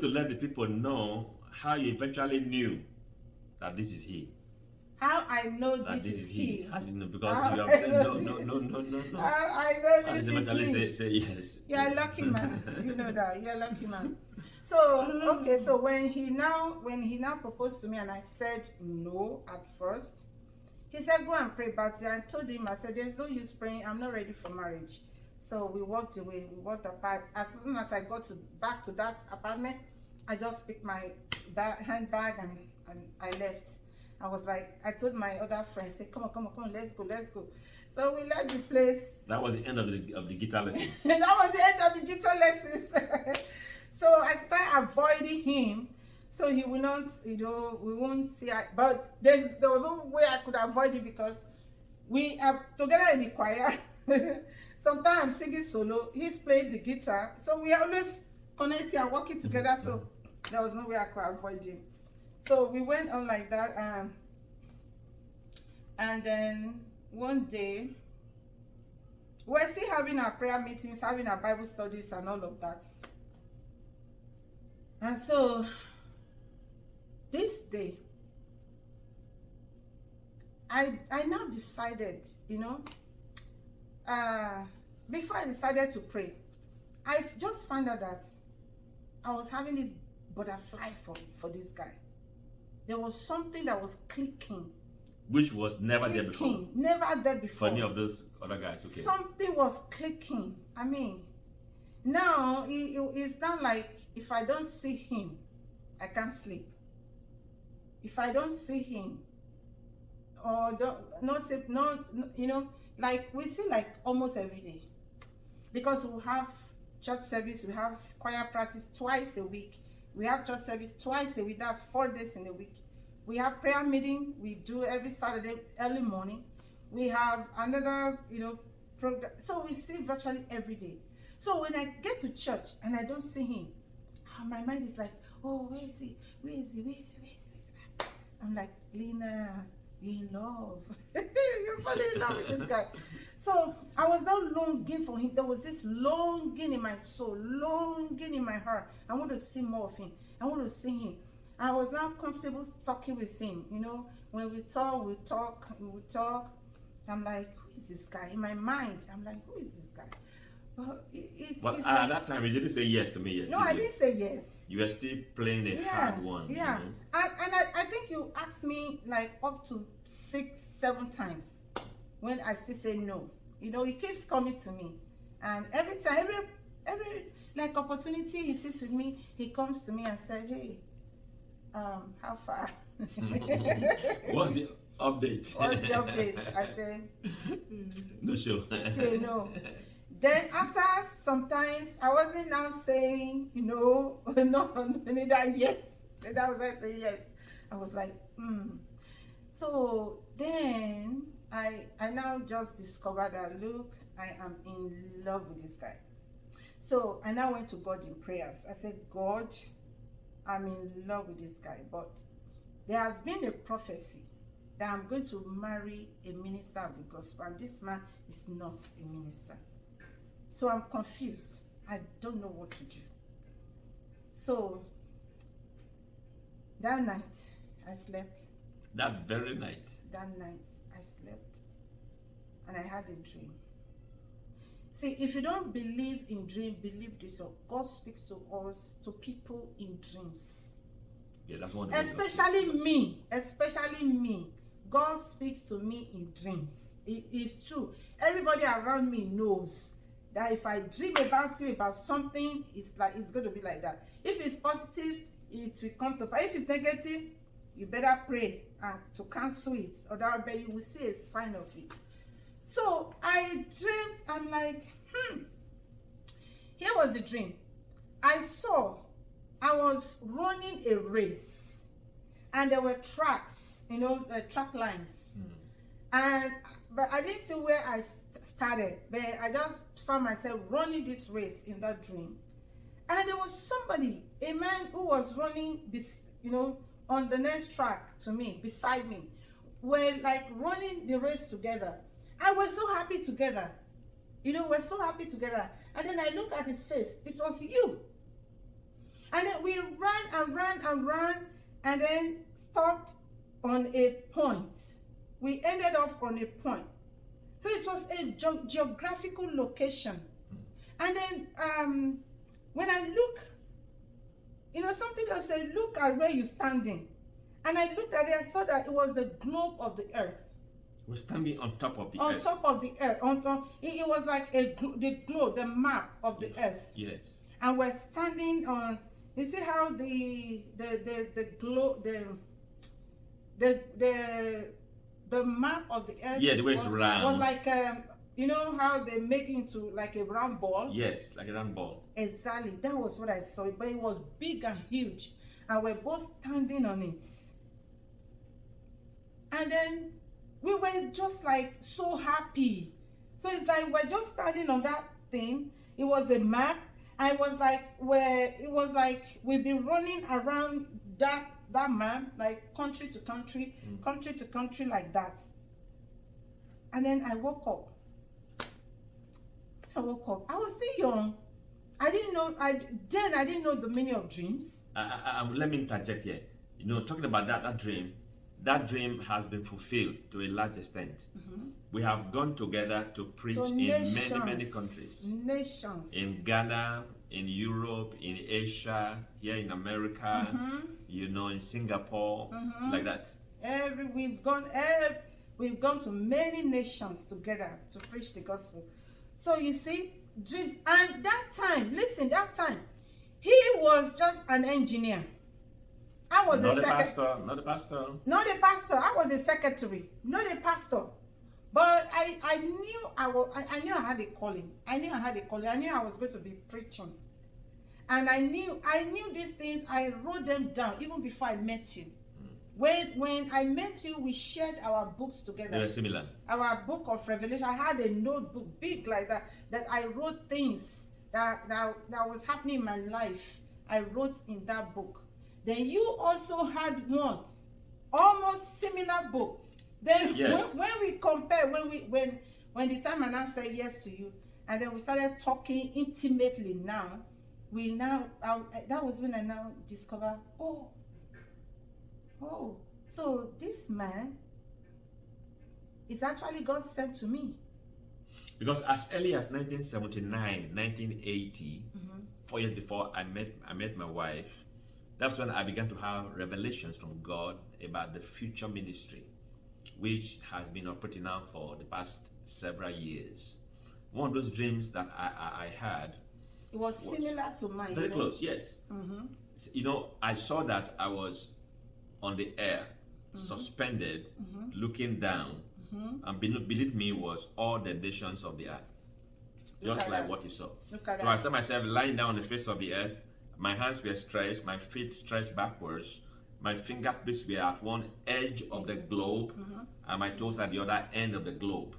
to let the people know how you eventually knew that this is he. How I know That this is he. How did you know? Because How you have I said know no. I know How this did you is eventually he. say yes? You're a lucky man. You know that. You're a lucky man. So okay, so when he now proposed to me and I said no at first, he said go and pray. But I told him, I said there's no use praying. I'm not ready for marriage. So we walked away. We walked apart. As soon as I got back to that apartment, I just picked my handbag and I left. I was like, I told my other friends, say, come on, let's go. So we left the place. That was the end of the guitar lessons. That was the end of the guitar lessons. So I started avoiding him, so he will not, we won't see. But there was no way I could avoid it because we are together in the choir. Sometimes I'm singing solo, he's playing the guitar, so we are always connecting and working together. So there was no way I could avoid him. So we went on like that, and then one day we're still having our prayer meetings, having our Bible studies and all of that. And so this day I now decided, before I decided to pray, I just found out that I was having this butterfly for this guy. There was something that was clicking. Which was never there before. Never there before. For any of those other guys, okay. Something was clicking. I mean, now it's not like if I don't see him, I can't sleep. If I don't see him, or like we see like almost every day, because we have church service, we have choir practice twice a week, we have church service twice a week, that's 4 days in a week. We have prayer meeting, we do every Saturday early morning. We have another, program. So we see virtually every day. So when I get to church and I don't see him, my mind is like, oh, where is he? I'm like, Lena, you're in love. You're falling in love with this guy. So I was now longing for him. There was this longing in my soul, longing in my heart. I want to see more of him. I want to see him. I was now comfortable talking with him. When we talk. I'm like, who is this guy? In my mind, I'm like, who is this guy? But at that time, you didn't say yes to me yet. No, I didn't say yes. You were still playing a hard one. Yeah. And I think you asked me like up to 6-7 times when I still say no. He keeps coming to me. And every time, every like opportunity he sits with me, he comes to me and says, hey, how far? What's the update? I say, no show. Still no. Then after sometimes I wasn't now saying, no, neither yes. That was I say yes. I was like, So then I now just discovered that, look, I am in love with this guy. So I now went to God in prayers. I said, God, I'm in love with this guy, but there has been a prophecy that I'm going to marry a minister of the gospel, and this man is not a minister. So I'm confused. I don't know what to do. So that night I slept. That very night? That night I slept and I had a dream. See, if you don't believe in dream, believe this. God speaks to us, to people in dreams. Yeah, that's one. Especially me. God speaks to me in dreams. It is true. Everybody around me knows that if I dream about you, about something, it's going to be like that. If it's positive, it will come to pass. If it's negative, you better pray and to cancel it, or that you will see a sign of it. So I dreamed, I'm like, here was the dream. I was running a race, and there were tracks, track lines. But I didn't see where I started. But I just found myself running this race in that dream. And there was somebody, a man who was running this, on the next track to me, beside me. We're like running the race together. And we're so happy together. We're so happy together. And then I looked at his face. It was you. And then we ran and ran, and then stopped on a point. We ended up on a point. So it was a geographical location. And then when I look, something just said, look at where you're standing. And I looked at it, I saw that it was the globe of the earth. We're standing on top of the On earth. top of the earth. It was like the globe, the map of the earth. Yes. And we're standing on, you see how the globe, the map of the earth, Yeah, the way it's round. was like how they make into like a round ball. Yes, like a round ball. Exactly, that was what I saw. But it was big and huge, and we're both standing on it. And then we were just like so happy. So it's like we're just standing on that thing. It was a map. I was like we've been running around that map, like country to country, country to country, like that. And then I woke up. I was still young. I didn't know the meaning of dreams. Let me interject here. Talking about that dream has been fulfilled to a large extent. We have gone together to preach in many countries. Nations. In Ghana, in Europe, in Asia, here in America, in Singapore, like that. We've gone to many nations together to preach the gospel. So you see, dreams. And that time, he was just an engineer. I was not a a pastor. Not a pastor. Not a pastor. I was a secretary, not a pastor. But I knew I had a calling. I knew I was going to be preaching. And I knew these things. I wrote them down even before I met you. When I met you, we shared our books together. They were similar. Our book of Revelation. I had a notebook big like that I wrote things that was happening in my life. I wrote in that book. Then you also had one almost similar book. Then yes. when we compare, when the time I now said yes to you, and then we started talking intimately that was when I now discovered, so this man is actually God sent to me. Because as early as 1979, 1980, 4 years before I met my wife, that's when I began to have revelations from God about the future ministry, which has been operating now for the past several years. One of those dreams that I had, it was similar to mine. Very close, yes. I saw that I was on the air, suspended, looking down, and beneath me was all the nations of the earth, just like what you saw. So I saw myself lying down on the face of the earth. My hands were stretched, my feet stretched backwards, my fingertips were at one edge of the globe, and my toes at the other end of the globe.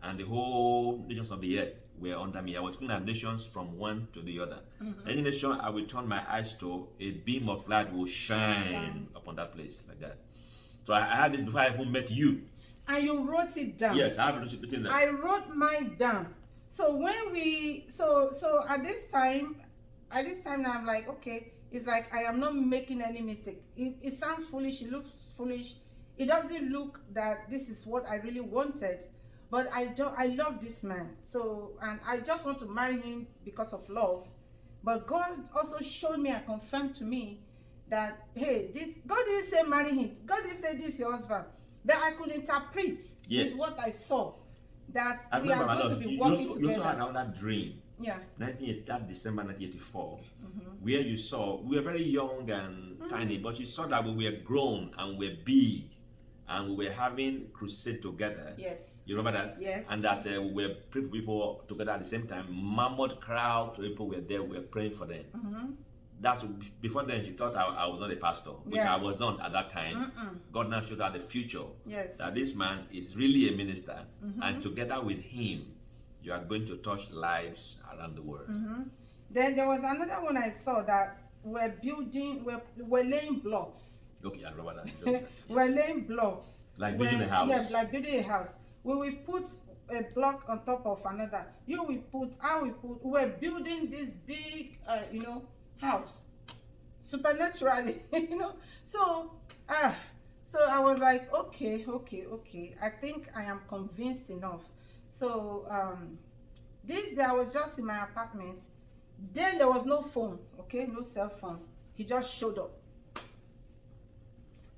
And the whole nations of the earth were under me. I was looking at nations from one to the other. Any nation I will turn my eyes to, a beam of light will shine upon that place, like that. So I had this before I even met you. And you wrote it down. Yes, I have written that. I wrote mine down. So when so at this time I'm like, okay, it's like I am not making any mistake. It sounds foolish, it looks foolish. It doesn't look that this is what I really wanted, but I love this man. So, and I just want to marry him because of love. But God also showed me and confirmed to me that, hey, God didn't say marry him. God didn't say this is your husband. But I could interpret with what I saw that we are going to be working together. You also had another dream. Yeah. That December 1984, where you saw, we were very young and tiny, but you saw that we were grown and we were big and we were having crusade together. Yes. You remember that? Yes. And that we were praying for people together at the same time. Mammoth crowd of people were there, we were praying for them. That's before then she thought I was not a pastor, which I was not at that time. God now showed her the future. Yes. That this man is really a minister, and together with him, you are going to touch lives around the world. Then there was another one I saw that we're laying blocks. Okay, I remember that. We're laying blocks. Like building a house. Yeah, like building a house. We will put a block on top of another. We're building this big, house. supernaturally, So, so I was like, okay. I think I am convinced enough. So, this day I was just in my apartment. Then there was no phone, okay, no cell phone. He just showed up.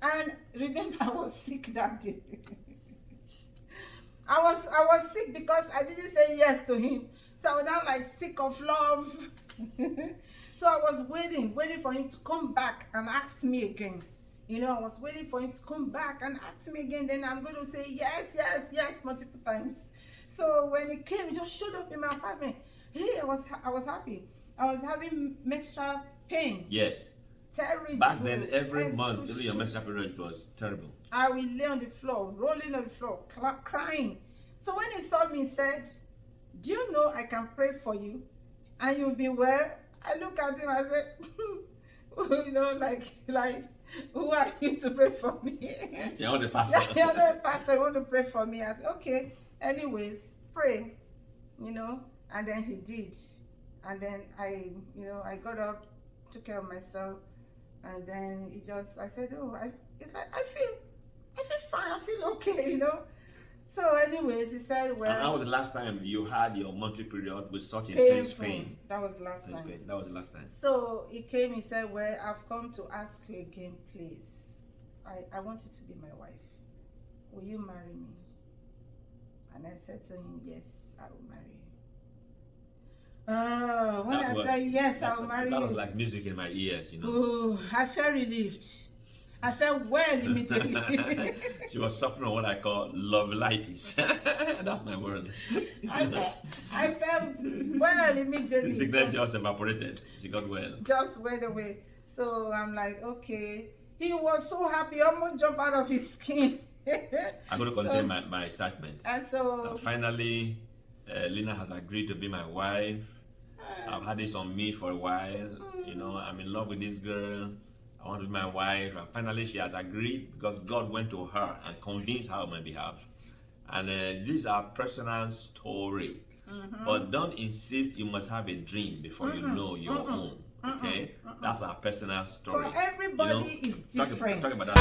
And remember, I was sick that day. I was sick because I didn't say yes to him. So I was now like sick of love. So I was waiting for him to come back and ask me again. I was waiting for him to come back and ask me again. Then I'm going to say yes multiple times. So when he came, he just showed up in my apartment. Hey, I was happy. I was having menstrual pain. Yes. Terrible. Back then, every month, during your menstrual period, it was terrible. I will lay on the floor, rolling on the floor, crying. So when he saw me, he said, "Do you know I can pray for you and you'll be well?" I look at him, I said, like, who are you to pray for me? You're not the pastor. You're not a pastor, you want to pray for me. I said, okay, anyways, pray, and then he did. And then I got up, took care of myself, and then I said, I feel fine, I feel okay, So anyways, he said, well. And that was the last time you had your monthly period with such intense pain. That was the last time. Pain. That was the last time. So he came, he said, well, I've come to ask you again, please. I want you to be my wife. Will you marry me? And I said to him, yes, I will marry you. When I said yes, I will marry you. That was like music in my ears, Oh, I felt relieved. I felt well immediately. She was suffering from what I call lovelitis. That's my word. I felt well immediately. The sickness just evaporated. She got well. Just went away. So I'm like, okay. He was so happy, almost jumped out of his skin. I'm going to continue my excitement. And so finally, Lina has agreed to be my wife. I've had this on me for a while. I'm in love with this girl. I want to be my wife, and finally she has agreed because God went to her and convinced her on my behalf. And this is our personal story. But don't insist you must have a dream before you know your own. Okay? That's our personal story. For everybody is different. Talk about that.